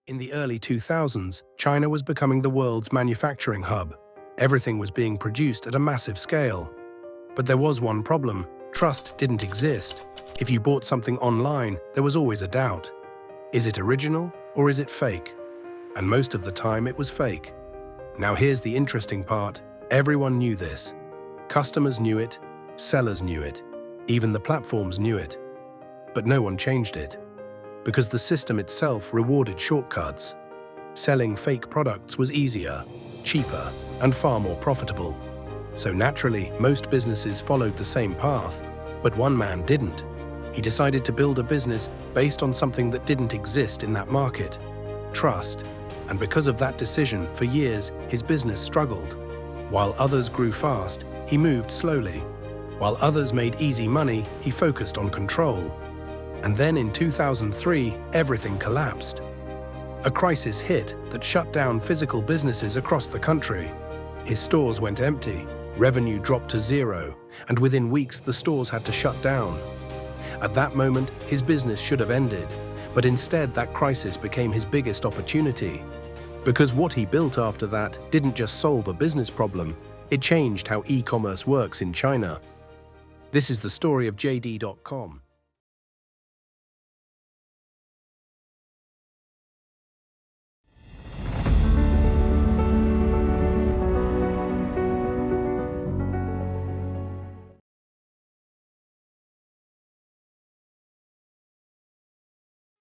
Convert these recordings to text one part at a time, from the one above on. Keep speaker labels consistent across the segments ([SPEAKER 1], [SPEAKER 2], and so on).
[SPEAKER 1] In the early 2000s, China was becoming the world's manufacturing hub. Everything was being produced at a massive scale. But there was one problem: trust didn't exist. If you bought something online, there was always a doubt. Is it original or is it fake? And most of the time it was fake. Now here's the interesting part. Everyone knew this. Customers knew it, sellers knew it, even the platforms knew it. But no one changed it, because the system itself rewarded shortcuts. Selling fake products was easier, cheaper, and far more profitable. So naturally, most businesses followed the same path, but one man didn't. He decided to build a business based on something that didn't exist in that market: trust. And because of that decision, for years, his business struggled. While others grew fast, he moved slowly. While others made easy money, he focused on control. And then in 2003, everything collapsed. A crisis hit that shut down physical businesses across the country. His stores went empty, revenue dropped to zero, and within weeks the stores had to shut down. At that moment, his business should have ended, but instead that crisis became his biggest opportunity. Because what he built after that didn't just solve a business problem, it changed how e-commerce works in China. This is the story of JD.com.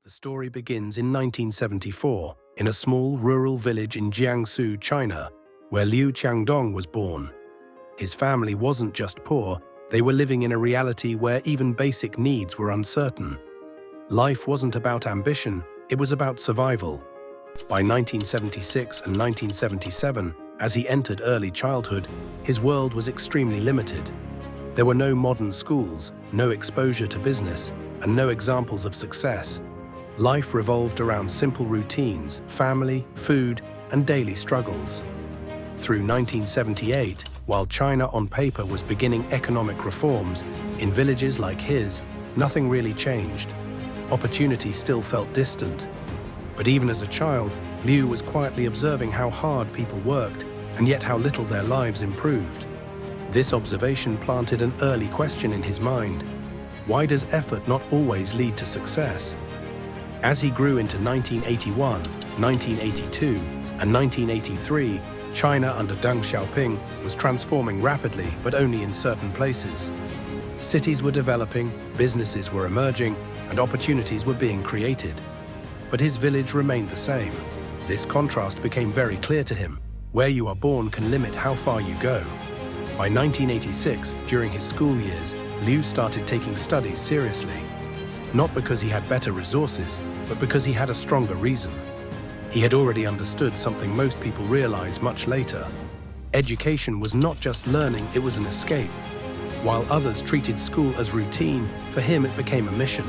[SPEAKER 1] The story begins in 1974, in a small rural village in Jiangsu, China, where Liu Qiangdong was born. His family wasn't just poor, they were living in a reality where even basic needs were uncertain. Life wasn't about ambition, it was about survival. By 1976 and 1977, as he entered early childhood, his world was extremely limited. There were no modern schools, no exposure to business, and no examples of success. Life revolved around simple routines, family, food, and daily struggles. Through 1978, while China on paper was beginning economic reforms, in villages like his, nothing really changed. Opportunity still felt distant. But even as a child, Liu was quietly observing how hard people worked, and yet how little their lives improved. This observation planted an early question in his mind: why does effort not always lead to success? As he grew into 1981, 1982, and 1983, China under Deng Xiaoping was transforming rapidly, but only in certain places. Cities were developing, businesses were emerging, and opportunities were being created. But his village remained the same. This contrast became very clear to him. Where you are born can limit how far you go. By 1986, during his school years, Liu started taking studies seriously. Not because he had better resources, but because he had a stronger reason. He had already understood something most people realize much later. Education was not just learning, it was an escape. While others treated school as routine, for him it became a mission.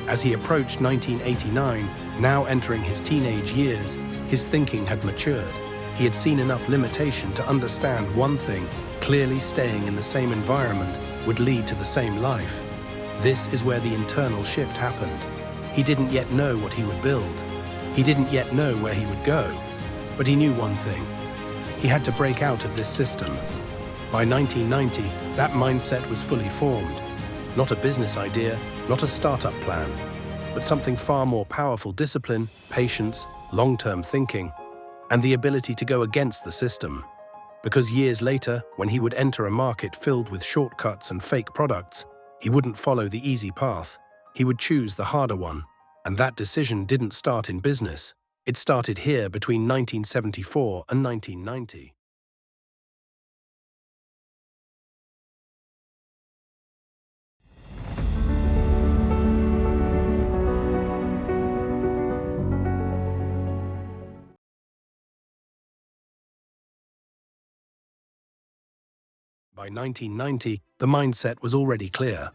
[SPEAKER 1] As he approached 1989, now entering his teenage years, his thinking had matured. He had seen enough limitation to understand one thing: clearly staying in the same environment would lead to the same life. This is where the internal shift happened. He didn't yet know what he would build. He didn't yet know where he would go. But he knew one thing: he had to break out of this system. By 1990, that mindset was fully formed. Not a business idea, not a startup plan, but something far more powerful: discipline, patience, long-term thinking, and the ability to go against the system. Because years later, when he would enter a market filled with shortcuts and fake products, he wouldn't follow the easy path. He would choose the harder one. And that decision didn't start in business. It started here between 1974 and 1990. By 1990, the mindset was already clear.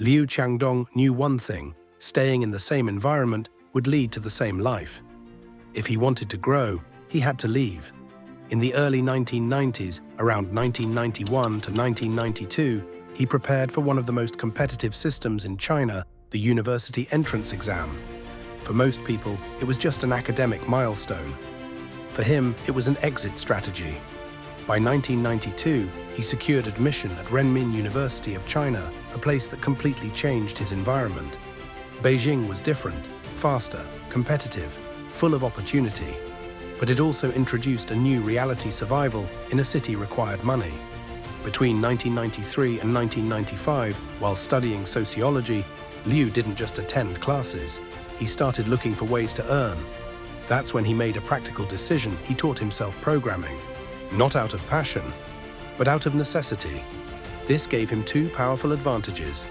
[SPEAKER 1] Liu Qiangdong knew one thing: staying in the same environment would lead to the same life. If he wanted to grow, he had to leave. In the early 1990s, around 1991 to 1992, he prepared for one of the most competitive systems in China, the university entrance exam. For most people, it was just an academic milestone. For him, it was an exit strategy. By 1992, he secured admission at Renmin University of China, a place that completely changed his environment. Beijing was different, faster, competitive, full of opportunity. But it also introduced a new reality: survival in a city required money. Between 1993 and 1995, while studying sociology, Liu didn't just attend classes. He started looking for ways to earn. That's when he made a practical decision. He taught himself programming, not out of passion, but out of necessity. This gave him two powerful advantages: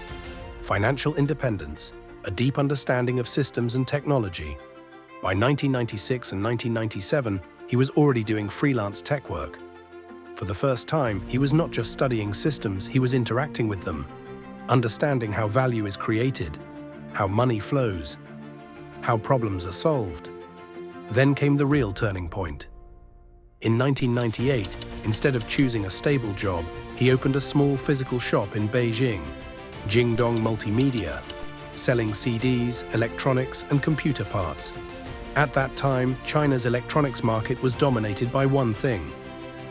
[SPEAKER 1] financial independence, a deep understanding of systems and technology. By 1996 and 1997, he was already doing freelance tech work. For the first time, he was not just studying systems, he was interacting with them, understanding how value is created, how money flows, how problems are solved. Then came the real turning point. In 1998, instead of choosing a stable job, he opened a small physical shop in Beijing, Jingdong Multimedia, selling CDs, electronics, and computer parts. At that time, China's electronics market was dominated by one thing: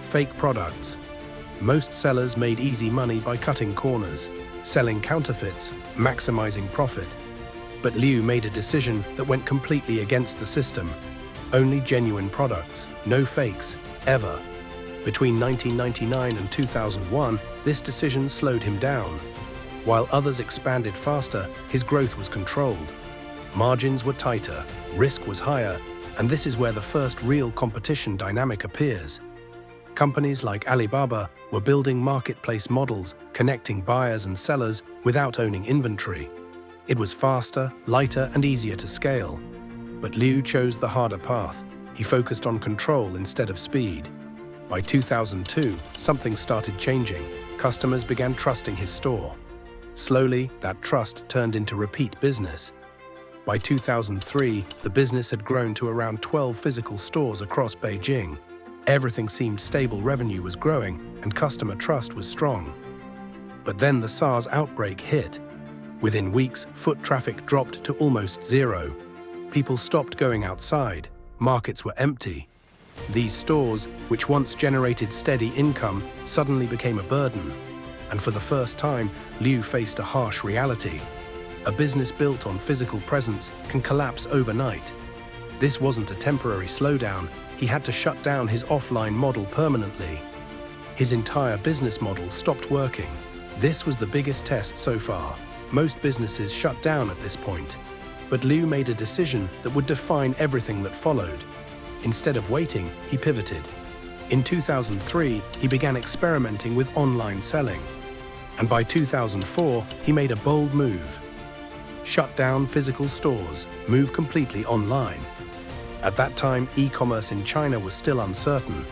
[SPEAKER 1] fake products. Most sellers made easy money by cutting corners, selling counterfeits, maximizing profit. But Liu made a decision that went completely against the system. Only genuine products, no fakes, ever. Between 1999 and 2001, this decision slowed him down. While others expanded faster, his growth was controlled. Margins were tighter, risk was higher, and this is where the first real competition dynamic appears. Companies like Alibaba were building marketplace models, connecting buyers and sellers without owning inventory. It was faster, lighter, and easier to scale. But Liu chose the harder path. He focused on control instead of speed. By 2002, something started changing. Customers began trusting his store. Slowly, that trust turned into repeat business. By 2003, the business had grown to around 12 physical stores across Beijing. Everything seemed stable, revenue was growing, and customer trust was strong. But then the SARS outbreak hit. Within weeks, foot traffic dropped to almost zero. People stopped going outside. Markets were empty. These stores, which once generated steady income, suddenly became a burden. And for the first time, Liu faced a harsh reality. A business built on physical presence can collapse overnight. This wasn't a temporary slowdown. He had to shut down his offline model permanently. His entire business model stopped working. This was the biggest test so far. Most businesses shut down at this point. But Liu made a decision that would define everything that followed. Instead of waiting, he pivoted. In 2003, he began experimenting with online selling. And by 2004, he made a bold move. Shut down physical stores, move completely online. At that time, e-commerce in China was still uncertain.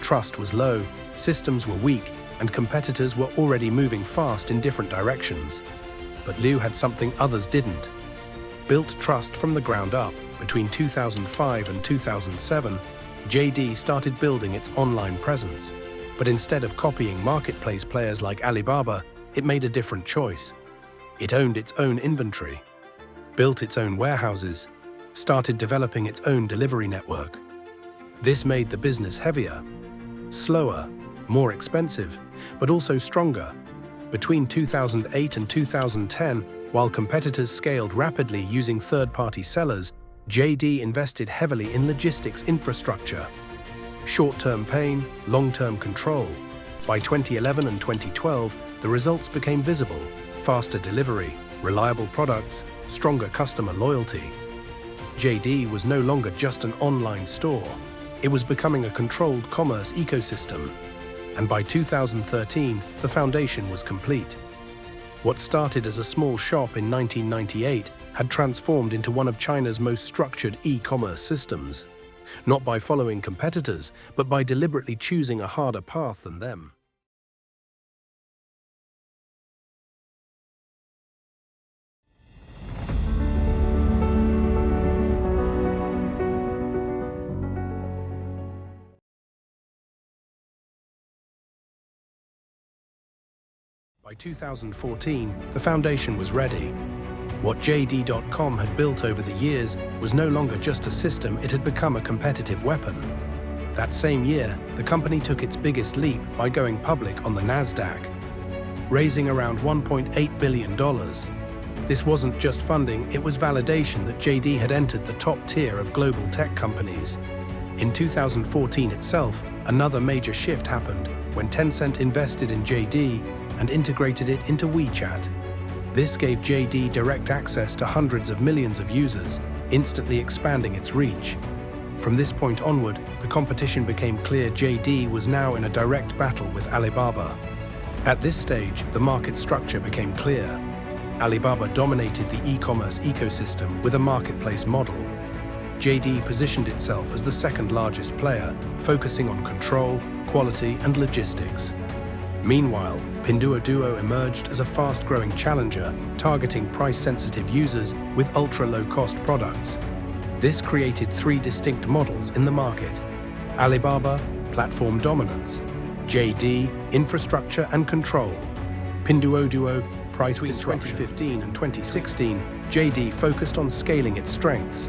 [SPEAKER 1] Trust was low, systems were weak, and competitors were already moving fast in different directions. But Liu had something others didn't. Built trust from the ground up. Between 2005 and 2007, JD started building its online presence. But instead of copying marketplace players like Alibaba, it made a different choice. It owned its own inventory, built its own warehouses, started developing its own delivery network. This made the business heavier, slower, more expensive, but also stronger. Between 2008 and 2010, while competitors scaled rapidly using third-party sellers, JD invested heavily in logistics infrastructure. Short-term pain, long-term control. By 2011 and 2012, the results became visible: faster delivery, reliable products, stronger customer loyalty. JD was no longer just an online store. It was becoming a controlled commerce ecosystem. And by 2013, the foundation was complete. What started as a small shop in 1998 had transformed into one of China's most structured e-commerce systems. Not by following competitors, but by deliberately choosing a harder path than them. By 2014, the foundation was ready. What JD.com had built over the years was no longer just a system, it had become a competitive weapon. That same year, the company took its biggest leap by going public on the Nasdaq, raising around $1.8 billion. This wasn't just funding, it was validation that JD had entered the top tier of global tech companies. In 2014 itself, another major shift happened when Tencent invested in JD and integrated it into WeChat. This gave JD direct access to hundreds of millions of users, instantly expanding its reach. From this point onward, the competition became clear. JD was now in a direct battle with Alibaba. At this stage, the market structure became clear. Alibaba dominated the e-commerce ecosystem with a marketplace model. JD positioned itself as the second largest player, focusing on control, quality, and logistics. Meanwhile, Pinduoduo emerged as a fast-growing challenger, targeting price-sensitive users with ultra-low-cost products. This created three distinct models in the market: Alibaba, platform dominance; JD, infrastructure and control; Pinduoduo, price disruption. Between 2015 and 2016, JD focused on scaling its strengths.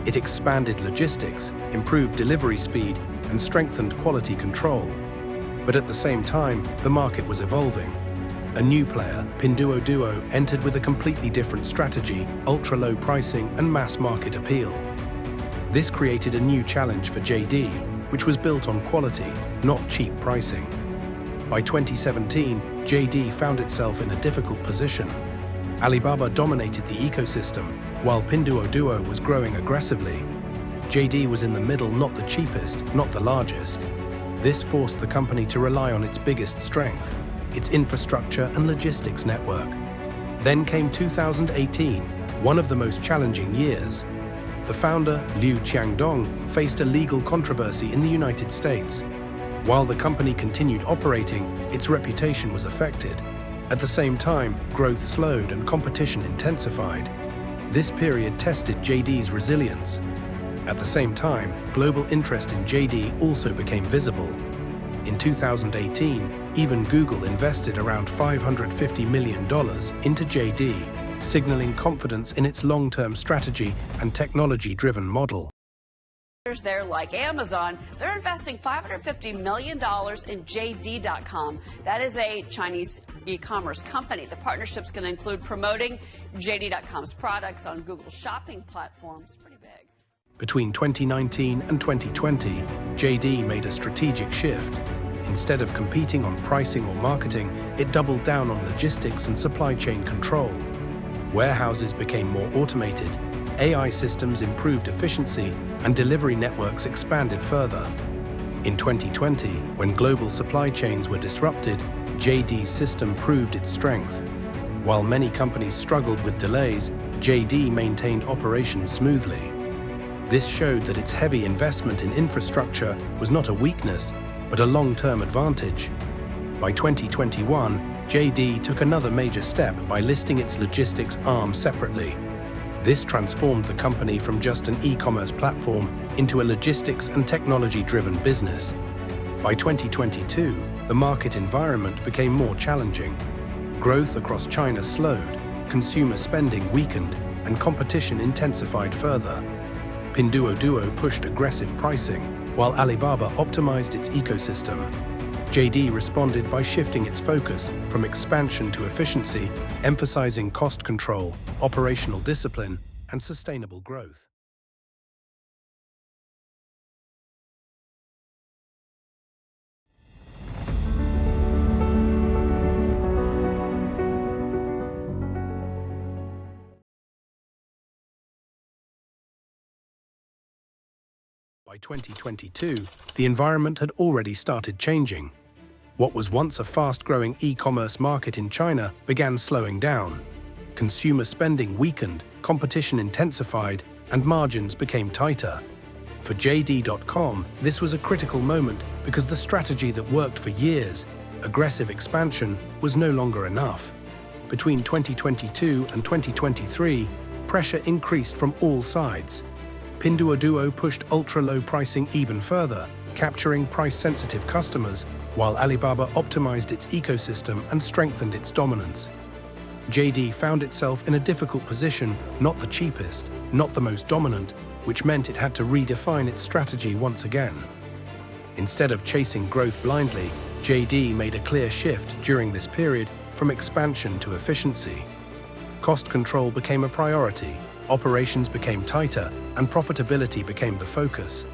[SPEAKER 1] It expanded logistics, improved delivery speed, and strengthened quality control. But at the same time, the market was evolving. A new player, Pinduoduo, entered with a completely different strategy: ultra-low pricing and mass market appeal. This created a new challenge for JD, which was built on quality, not cheap pricing. By 2017, JD found itself in a difficult position. Alibaba dominated the ecosystem, while Pinduoduo was growing aggressively. JD was in the middle, not the cheapest, not the largest. This forced the company to rely on its biggest strength, its infrastructure and logistics network. Then came 2018, one of the most challenging years. The founder, Liu Qiangdong, faced a legal controversy in the United States. While the company continued operating, its reputation was affected. At the same time, growth slowed and competition intensified. This period tested JD's resilience. At the same time, global interest in JD also became visible. In 2018, even Google invested around $550 million into JD, signaling confidence in its long-term strategy and technology-driven model.
[SPEAKER 2] There, like Amazon, they're investing $550 million in JD.com. That is a Chinese e-commerce company. The partnership's going to include promoting JD.com's products on Google shopping platforms. Pretty big.
[SPEAKER 1] Between 2019 and 2020, JD made a strategic shift. Instead of competing on pricing or marketing, it doubled down on logistics and supply chain control. Warehouses became more automated, AI systems improved efficiency, and delivery networks expanded further. In 2020, when global supply chains were disrupted, JD's system proved its strength. While many companies struggled with delays, JD maintained operations smoothly. This showed that its heavy investment in infrastructure was not a weakness, but a long-term advantage. By 2021, JD took another major step by listing its logistics arm separately. This transformed the company from just an e-commerce platform into a logistics and technology-driven business. By 2022, the market environment became more challenging. Growth across China slowed, consumer spending weakened, and competition intensified further. Pinduoduo pushed aggressive pricing, while Alibaba optimized its ecosystem. JD responded by shifting its focus from expansion to efficiency, emphasizing cost control, operational discipline, and sustainable growth. By 2022, the environment had already started changing. What was once a fast-growing e-commerce market in China began slowing down. Consumer spending weakened, competition intensified, and margins became tighter. For JD.com, this was a critical moment because the strategy that worked for years, aggressive expansion, was no longer enough. Between 2022 and 2023, pressure increased from all sides. Pinduoduo pushed ultra-low pricing even further, capturing price-sensitive customers, while Alibaba optimized its ecosystem and strengthened its dominance. JD found itself in a difficult position, not the cheapest, not the most dominant, which meant it had to redefine its strategy once again. Instead of chasing growth blindly, JD made a clear shift during this period from expansion to efficiency. Cost control became a priority, operations became tighter, and profitability became the focus.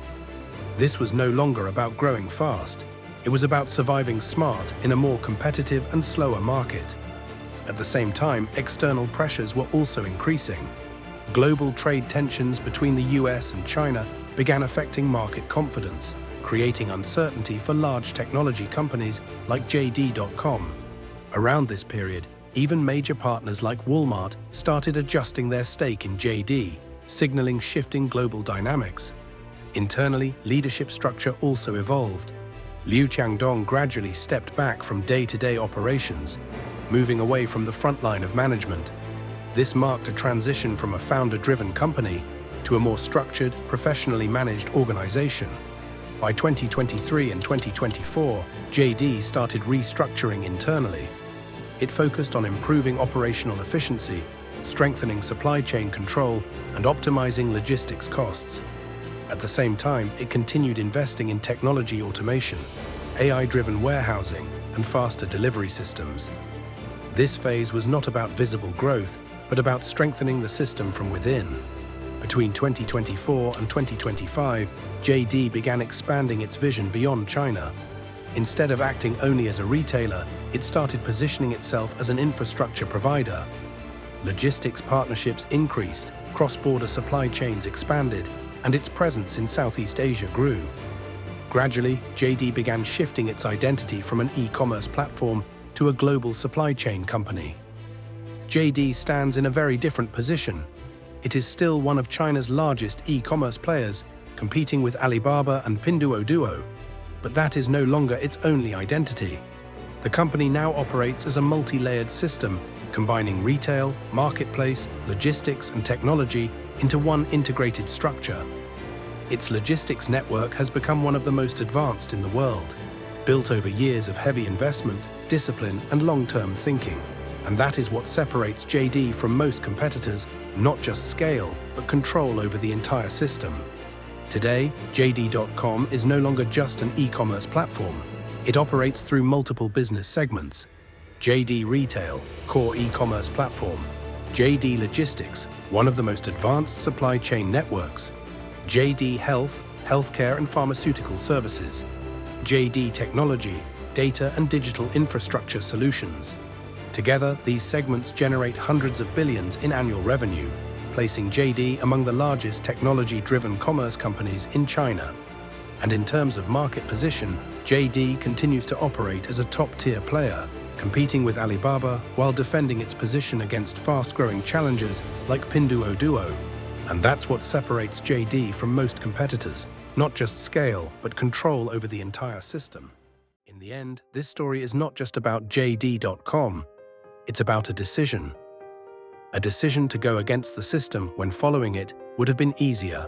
[SPEAKER 1] This was no longer about growing fast. It was about surviving smart in a more competitive and slower market. At the same time, external pressures were also increasing. Global trade tensions between the US and China began affecting market confidence, creating uncertainty for large technology companies like JD.com. Around this period, even major partners like Walmart started adjusting their stake in JD, signaling shifting global dynamics. Internally, leadership structure also evolved. Liu Qiangdong gradually stepped back from day-to-day operations, moving away from the front line of management. This marked a transition from a founder-driven company to a more structured, professionally managed organization. By 2023 and 2024, JD started restructuring internally. It focused on improving operational efficiency, strengthening supply chain control, and optimizing logistics costs. At the same time, it continued investing in technology automation, AI-driven warehousing, and faster delivery systems. This phase was not about visible growth, but about strengthening the system from within. Between 2024 and 2025, JD began expanding its vision beyond China. Instead of acting only as a retailer, it started positioning itself as an infrastructure provider. Logistics partnerships increased, cross-border supply chains expanded, and its presence in Southeast Asia grew. Gradually, JD began shifting its identity from an e-commerce platform to a global supply chain company. JD stands in a very different position. It is still one of China's largest e-commerce players, competing with Alibaba and Pinduoduo. But that is no longer its only identity. The company now operates as a multi-layered system, combining retail, marketplace, logistics, and technology into one integrated structure. Its logistics network has become one of the most advanced in the world, built over years of heavy investment, discipline, and long-term thinking. And that is what separates JD from most competitors, not just scale, but control over the entire system. Today, JD.com is no longer just an e-commerce platform. It operates through multiple business segments. JD Retail, core e-commerce platform. JD Logistics, one of the most advanced supply chain networks. JD Health, healthcare and pharmaceutical services. JD Technology, data and digital infrastructure solutions. Together, these segments generate hundreds of billions in annual revenue, placing JD among the largest technology-driven commerce companies in China. And in terms of market position, JD continues to operate as a top-tier player, competing with Alibaba while defending its position against fast-growing challengers like Pinduoduo. And that's what separates JD from most competitors, not just scale, but control over the entire system. In the end, this story is not just about JD.com. It's about a decision. A decision to go against the system when following it would have been easier.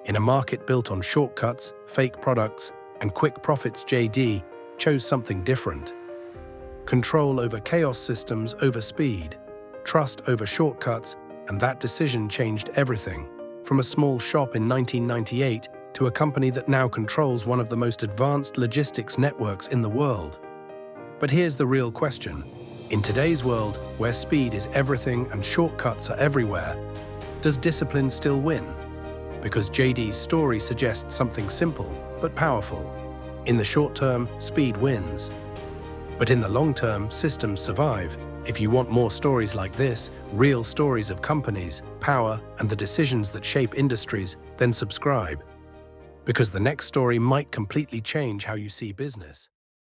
[SPEAKER 1] In a market built on shortcuts, fake products, and quick profits, JD chose something different. Control over chaos systems over speed, trust over shortcuts, and that decision changed everything. From a small shop in 1998 to a company that now controls one of the most advanced logistics networks in the world. But here's the real question. In today's world, where speed is everything and shortcuts are everywhere, does discipline still win? Because JD's story suggests something simple, but powerful. In the short term, speed wins. But in the long term, systems survive. If you want more stories like this, real stories of companies, power, and the decisions that shape industries, then subscribe. Because the next story might completely change how you see business.